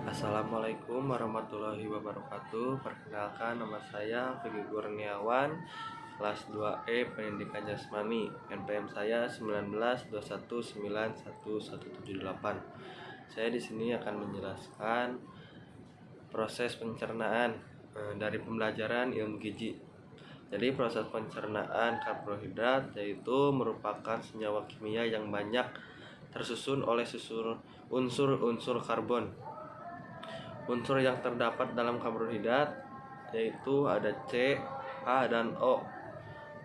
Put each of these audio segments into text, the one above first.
Assalamualaikum warahmatullahi wabarakatuh. Perkenalkan, nama saya Vicky Kurniawan, kelas 2E Pendidikan Jasmani. NPM saya 1921911178. Saya di sini akan menjelaskan proses pencernaan dari pembelajaran ilmu gizi. Jadi proses pencernaan karbohidrat yaitu merupakan senyawa kimia yang banyak tersusun oleh unsur-unsur karbon. Unsur yang terdapat dalam karbohidrat yaitu ada C, H, dan O.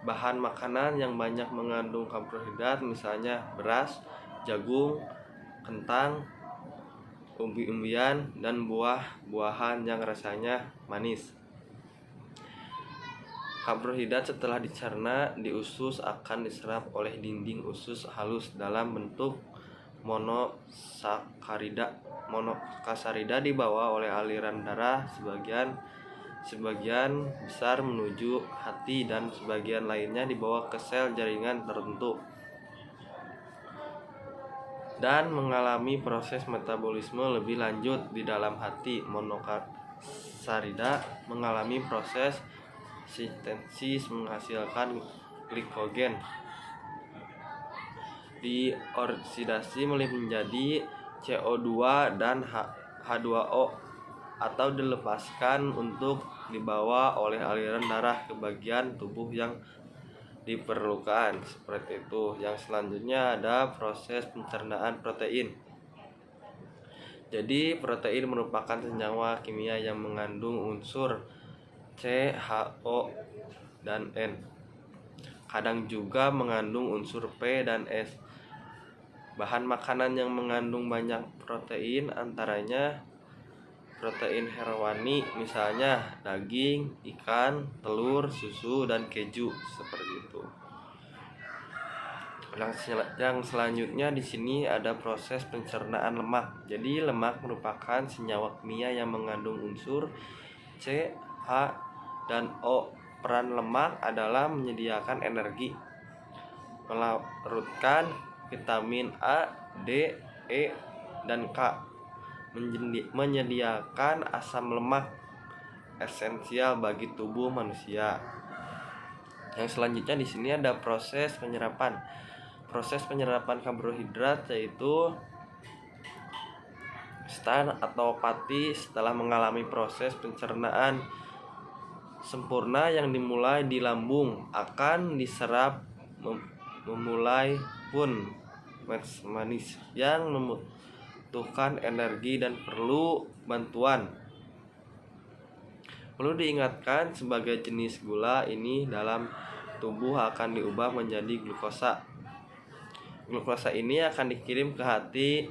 Bahan makanan yang banyak mengandung karbohidrat misalnya beras, jagung, kentang, umbi-umbian, dan buah-buahan yang rasanya manis. Karbohidrat setelah dicerna di usus akan diserap oleh dinding usus halus dalam bentuk monosakarida. Monosakarida dibawa oleh aliran darah sebagian besar menuju hati dan sebagian lainnya dibawa ke sel jaringan tertentu dan mengalami proses metabolisme lebih lanjut di dalam hati. Monosakarida mengalami proses sintesis menghasilkan glikogen, dioksidasi menjadi CO2 dan H2O atau dilepaskan untuk dibawa oleh aliran darah ke bagian tubuh yang diperlukan. Seperti itu. Yang selanjutnya ada proses pencernaan protein. Jadi protein merupakan senyawa kimia yang mengandung unsur C, H, O, dan N. Kadang juga mengandung unsur P dan S. Bahan makanan yang mengandung banyak protein antaranya protein hewani, misalnya daging, ikan, telur, susu, dan keju, seperti itu. Yang selanjutnya di sini ada proses pencernaan lemak. Jadi lemak merupakan senyawa kimia yang mengandung unsur C, H, dan O. Peran lemak adalah menyediakan energi, melarutkan vitamin A, D, E, dan K, menyediakan asam lemak esensial bagi tubuh manusia. Yang selanjutnya di sini ada proses penyerapan. Proses penyerapan karbohidrat yaitu stan atau pati setelah mengalami proses pencernaan sempurna yang dimulai di lambung akan diserap memulai pun manis yang membutuhkan energi dan perlu bantuan. Perlu diingatkan sebagai jenis gula ini dalam tubuh akan diubah menjadi glukosa. Glukosa ini akan dikirim ke hati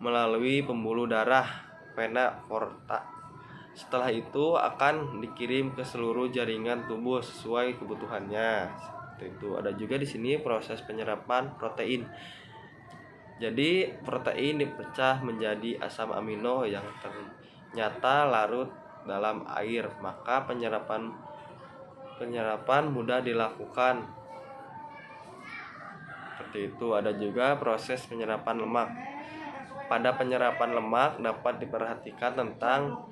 melalui pembuluh darah vena porta. Setelah itu akan dikirim ke seluruh jaringan tubuh sesuai kebutuhannya. Seperti itu. Ada juga di sini proses penyerapan protein. Jadi protein dipecah menjadi asam amino yang ternyata larut dalam air, maka penyerapan mudah dilakukan. Seperti itu. Ada juga proses penyerapan lemak. Pada penyerapan lemak dapat diperhatikan tentang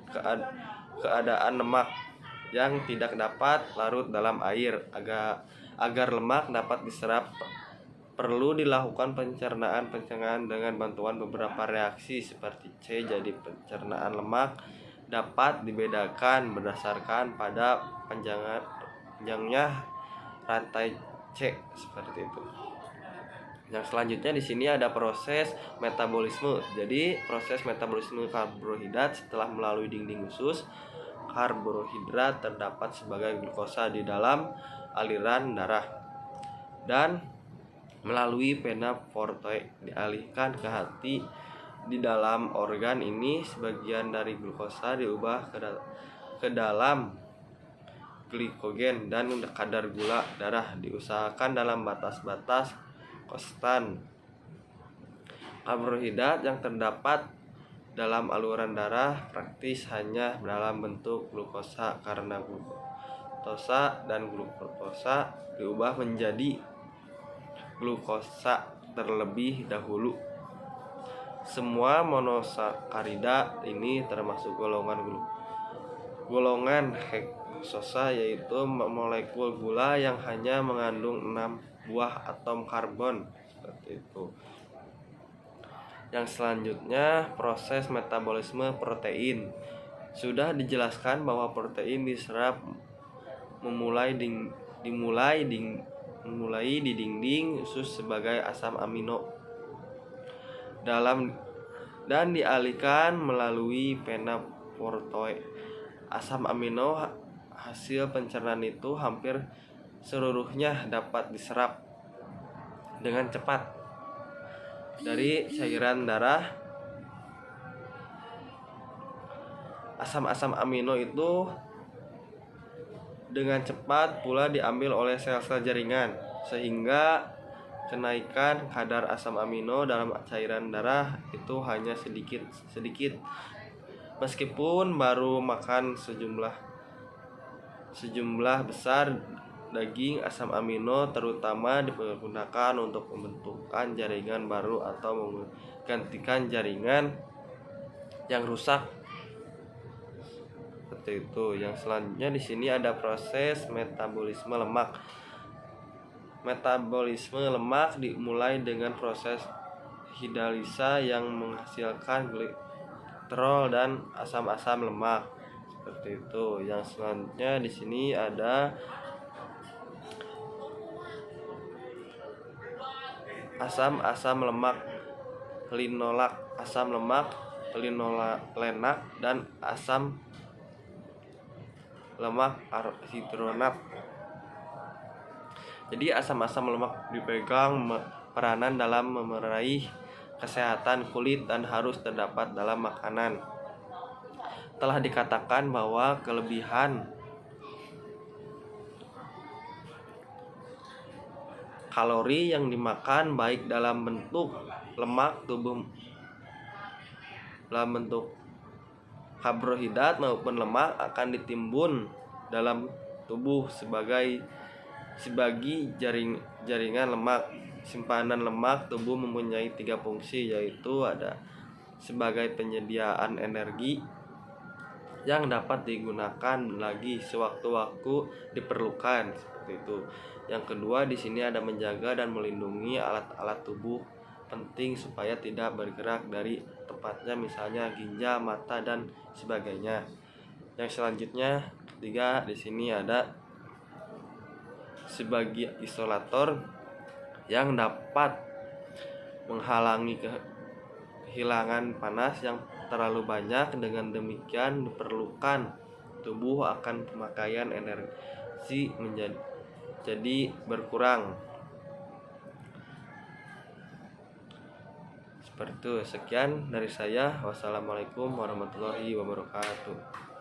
keadaan lemak yang tidak dapat larut dalam air. Agar lemak dapat diserap, perlu dilakukan pencernaan dengan bantuan beberapa reaksi seperti C. Jadi pencernaan lemak dapat dibedakan berdasarkan pada panjangnya rantai C, seperti itu. Yang selanjutnya di sini ada proses metabolisme. Jadi proses metabolisme karbohidrat setelah melalui dinding usus, karbohidrat terdapat sebagai glukosa di dalam aliran darah dan melalui vena porta dialihkan ke hati. Di dalam organ ini sebagian dari glukosa diubah ke dalam glikogen dan kadar gula darah diusahakan dalam batas-batas konstan. Karbohidrat yang terdapat dalam aluran darah praktis hanya dalam bentuk glukosa karena glukosa dan glukosa diubah menjadi glukosa terlebih dahulu. Semua monosakarida ini termasuk golongan heksosa, yaitu molekul gula yang hanya mengandung 6 buah atom karbon. Seperti itu. Yang selanjutnya, proses metabolisme protein. Sudah dijelaskan bahwa protein diserap dimulai di dinding usus sebagai asam amino dan dialihkan melalui pena portoe. Asam amino hasil pencernaan itu hampir seluruhnya dapat diserap dengan cepat dari cairan darah. Asam-asam amino itu dengan cepat pula diambil oleh sel-sel jaringan, sehingga kenaikan kadar asam amino dalam cairan darah itu hanya sedikit. Meskipun baru makan sejumlah besar daging, asam amino terutama dipergunakan untuk pembentukan jaringan baru atau menggantikan jaringan yang rusak. Seperti itu. Yang selanjutnya di sini ada proses metabolisme lemak. Metabolisme lemak dimulai dengan proses hidrolisa yang menghasilkan glikserol dan asam-asam lemak. Seperti itu. Yang selanjutnya di sini ada asam lemak linolak, asam lemak linolenak, dan asam lemak hidronat. Jadi asam-asam lemak dipegang peranan dalam meraih kesehatan kulit dan harus terdapat dalam makanan. Telah dikatakan bahwa kelebihan kalori yang dimakan baik dalam bentuk lemak dalam bentuk karbohidrat maupun lemak akan ditimbun dalam tubuh sebagai jaringan lemak. Simpanan lemak tubuh mempunyai 3 fungsi, yaitu ada sebagai penyediaan energi yang dapat digunakan lagi sewaktu-waktu diperlukan. Seperti itu. Yang kedua di sini ada menjaga dan melindungi alat-alat tubuh penting supaya tidak bergerak dari tempatnya, misalnya ginjal, mata, dan sebagainya. Yang selanjutnya ketiga di sini ada sebagai isolator yang dapat menghalangi kehilangan panas yang terlalu banyak. Dengan demikian diperlukan tubuh akan pemakaian energi jadi berkurang. Seperti itu. Sekian dari saya. Wassalamualaikum warahmatullahi wabarakatuh.